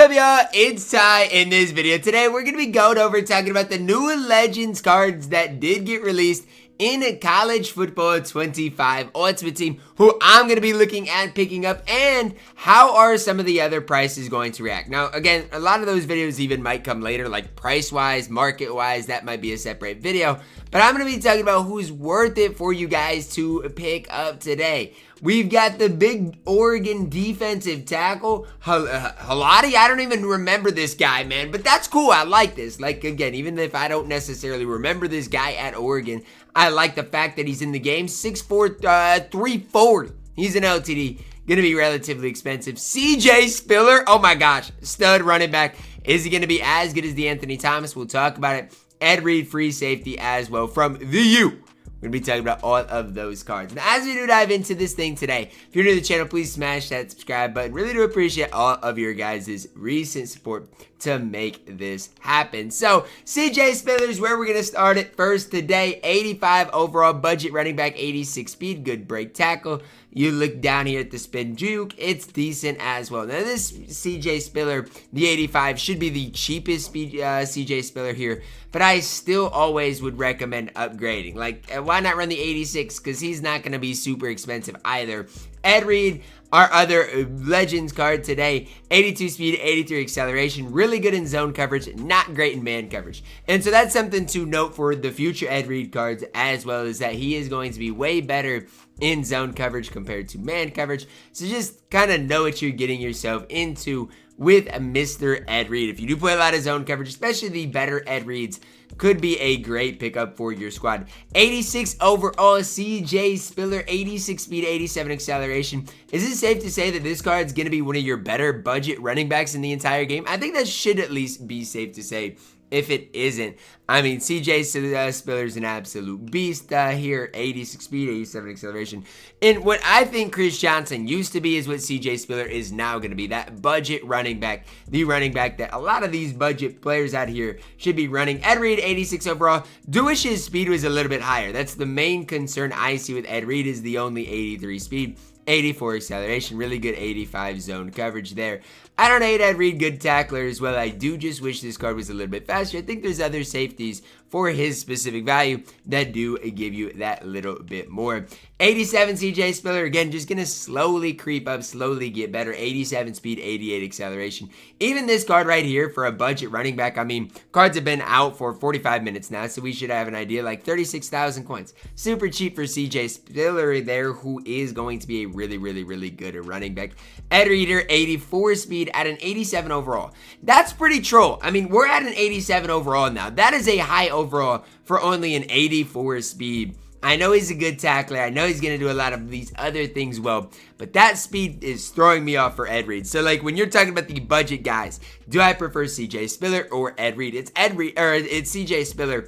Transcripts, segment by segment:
up, y'all? It's Ty in this video. Today, we're going to be going over talking about the new Legends cards that did get released in College Football 25 Ultimate Team, who I'm going to be looking at picking up, and how are some of the other prices going to react. Now, again, a lot of those videos even might come later, like price-wise, market-wise, that might be a separate video, but I'm going to be talking about who's worth it for you guys to pick up today. We've got the big Oregon defensive tackle, Haloti. I don't even remember this guy, man, but that's cool. I like this. Like, again, even if I don't necessarily remember this guy at Oregon, I like the fact that he's in the game. 6'4", 340. He's an LTD. Gonna be relatively expensive. CJ Spiller. Oh my gosh. Stud running back. Is he gonna be as good as the Anthony Thomas? We'll talk about it. Ed Reed, free safety as well from the U. We're going to be talking about all of those cards. Now, as we do dive into this thing today, if you're new to the channel, please smash that subscribe button. Really do appreciate all of your guys' recent support to make this happen. So, CJ Spiller is where we're going to start it first today. 85 overall, budget running back, 86 speed, good break tackle. You look down here at the spin juke, it's decent as well. Now, this CJ Spiller, the 85, should be the cheapest speed CJ Spiller here, but I still always would recommend upgrading. Like, why not run the 86? Because he's not going to be super expensive either. Ed Reed, our other Legends card today, 82 speed, 83 acceleration, really good in zone coverage, not great in man coverage. And so that's something to note for the future Ed Reed cards, as well as that he is going to be way better in zone coverage compared to man coverage. So just kind of know what you're getting yourself into with Mr. Ed Reed. If you do play a lot of zone coverage, especially the better Ed Reeds, could be a great pickup for your squad. 86 overall, CJ Spiller, 86 speed, 87 acceleration. Is it safe to say that this card is going to be one of your better budget running backs in the entire game? I think that should at least be safe to say. If it isn't, I mean, CJ Spiller's an absolute beast here. 86 speed, 87 acceleration. And what I think Chris Johnson used to be is what CJ Spiller is now going to be. That budget running back. The running back that a lot of these budget players out here should be running. Ed Reed, 86 overall. His speed was a little bit higher. That's the main concern I see with Ed Reed, is the only 83 speed. 84 acceleration, really good 85 zone coverage there. I don't hate Ed Reed, good tackler as well. I do just wish this card was a little bit faster. I think there's other safeties for his specific value that do give you that little bit more. 87 CJ Spiller, again, just going to slowly creep up, slowly get better. 87 speed, 88 acceleration. Even this card right here for a budget running back, I mean, cards have been out for 45 minutes now, so we should have an idea, like 36,000 coins. Super cheap for CJ Spiller there, who is going to be a really good running back. Ed Reader, 84 speed at an 87 overall. That's pretty troll. I mean, we're at an 87 overall now. That is a high overall for only an 84 speed. I know he's a good tackler. I know he's going to do a lot of these other things well, but that speed is throwing me off for Ed Reed. So, like, when you're talking about the budget guys, do I prefer CJ Spiller or Ed Reed? It's Ed Reed, or it's CJ Spiller.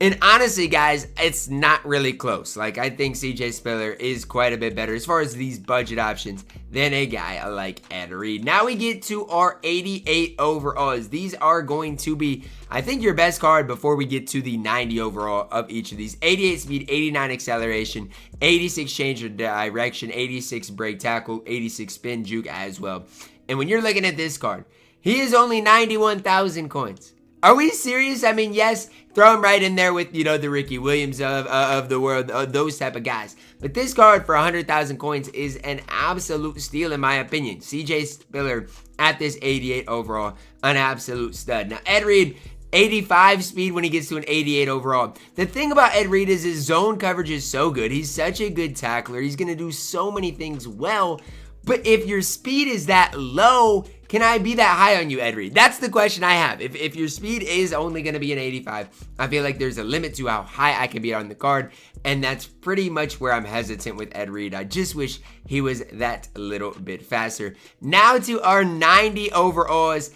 And honestly, guys, it's not really close. Like, I think CJ Spiller is quite a bit better as far as these budget options than a guy like Ed Reed. Now we get to our 88 overalls. These are going to be, I think, your best card before we get to the 90 overall of each of these. 88 speed, 89 acceleration, 86 change of direction, 86 break tackle, 86 spin juke as well. And when you're looking at this card, he is only 91,000 coins. Are we serious? I mean, yes, throw him right in there with, you know, the Ricky Williams of the world, those type of guys. But this card for 100,000 coins is an absolute steal in my opinion. CJ Spiller at this 88 overall, an absolute stud. Now, Ed Reed, 85 speed when he gets to an 88 overall. The thing about Ed Reed is his zone coverage is so good. He's such a good tackler. He's going to do so many things well. But if your speed is that low, can I be that high on you, Ed Reed? That's the question I have. If your speed is only going to be an 85, I feel like there's a limit to how high I can be on the card. And that's pretty much where I'm hesitant with Ed Reed. I just wish he was that little bit faster. Now to our 90 overalls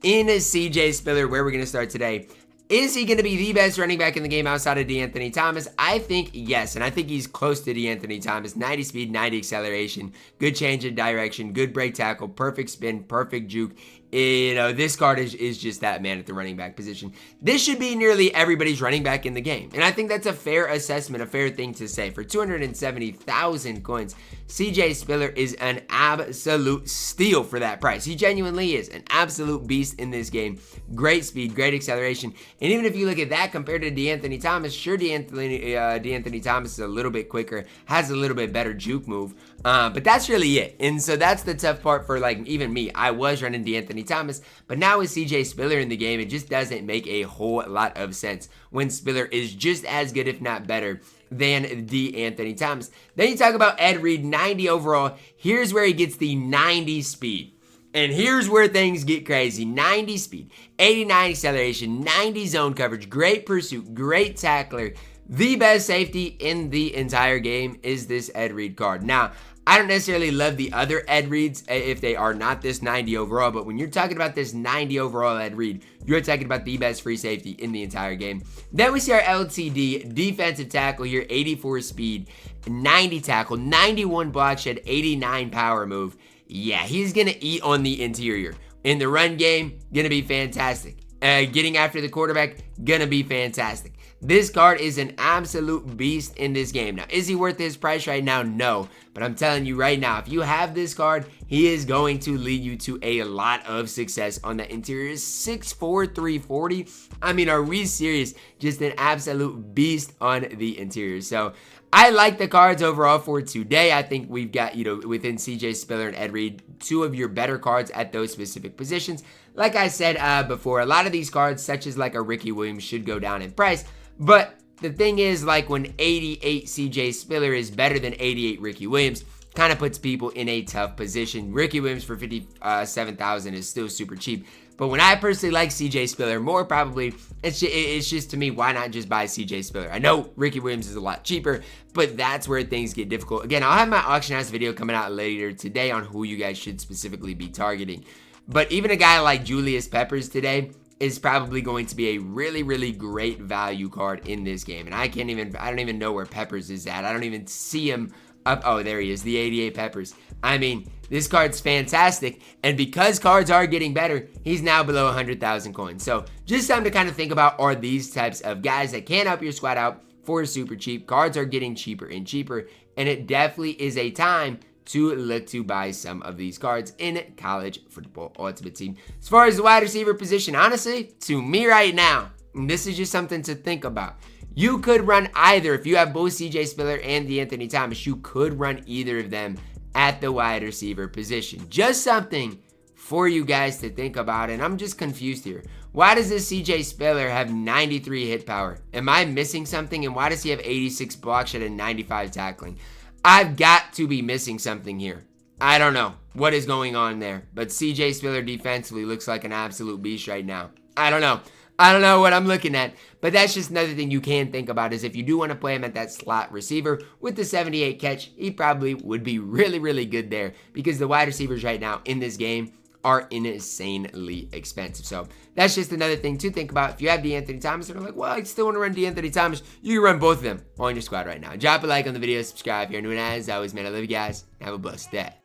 in a CJ Spiller, where we're going to start today. Is he going to be the best running back in the game outside of D'Anthony Thomas? I think yes, and I think he's close to D'Anthony Thomas. 90 speed, 90 acceleration, good change of direction, good break tackle, perfect spin, perfect juke, You know, this card is just that man at the running back position. This should be nearly everybody's running back in the game. And I think that's a fair assessment, a fair thing to say. For 270,000 coins, CJ Spiller is an absolute steal for that price. He genuinely is an absolute beast in this game. Great speed, great acceleration. And even if you look at that compared to DeAnthony Thomas, sure, DeAnthony Thomas is a little bit quicker, has a little bit better juke move. But that's really it. And so that's the tough part for like even me. I was running DeAnthony Thomas, but now with CJ Spiller in the game, it just doesn't make a whole lot of sense when Spiller is just as good, if not better, than DeAnthony Thomas. Then you talk about Ed Reed, 90 overall. Here's where he gets the 90 speed. And here's where things get crazy. 90 speed, 89 acceleration, 90 zone coverage, great pursuit, great tackler. The best safety in the entire game is this Ed Reed card. Now, I don't necessarily love the other Ed Reeds if they are not this 90 overall, but when you're talking about this 90 overall Ed Reed, you're talking about the best free safety in the entire game. Then we see our LTD defensive tackle here, 84 speed, 90 tackle, 91 block shed, 89 power move. Yeah, he's going to eat on the interior. In the run game, going to be fantastic. Getting after the quarterback, going to be fantastic. This card is an absolute beast in this game. Now, is he worth his price right now? No. But I'm telling you right now, if you have this card, he is going to lead you to a lot of success on that interior. 6'4", 340. I mean, are we serious? Just an absolute beast on the interior. So, I like the cards overall for today. I think we've got, within CJ Spiller and Ed Reed, two of your better cards at those specific positions. Like I said before, a lot of these cards, such as like a Ricky Williams, should go down in price. But the thing is, like when 88 CJ Spiller is better than 88 Ricky Williams, kind of puts people in a tough position. Ricky Williams for 57,000 is still super cheap. But when I personally like CJ Spiller more, probably, it's just to me, why not just buy CJ Spiller? I know Ricky Williams is a lot cheaper, but that's where things get difficult. Again, I'll have my auction house video coming out later today on who you guys should specifically be targeting. But even a guy like Julius Peppers today is probably going to be a really, really great value card in this game. And I don't even know where Peppers is at. I don't even see him up. Oh, there he is, the 88 Peppers. I mean, this card's fantastic. And because cards are getting better, he's now below 100,000 coins. So just something to kind of think about are these types of guys that can help your squad out for super cheap. Cards are getting cheaper and cheaper. And it definitely is a time to look to buy some of these cards in college football ultimate team. As far as the wide receiver position, honestly, to me right now, and this is just something to think about. You could run either. If you have both CJ Spiller and DeAnthony Thomas, you could run either of them at the wide receiver position. Just something for you guys to think about. And I'm just confused here. Why does this CJ Spiller have 93 hit power? Am I missing something? And why does he have 86 block shed and 95 tackling? I've got to be missing something here. I don't know what is going on there. But CJ Spiller defensively looks like an absolute beast right now. I don't know. I don't know what I'm looking at. But that's just another thing you can think about is if you do want to play him at that slot receiver with the 78 catch, he probably would be really, really good there. Because the wide receivers right now in this game are insanely expensive. So that's just another thing to think about. If you have DeAnthony Thomas and are like, well, I still want to run DeAnthony Thomas, you can run both of them on your squad right now. Drop a like on the video, subscribe if you're new, and as always, man, I love you guys. Have a blessed day.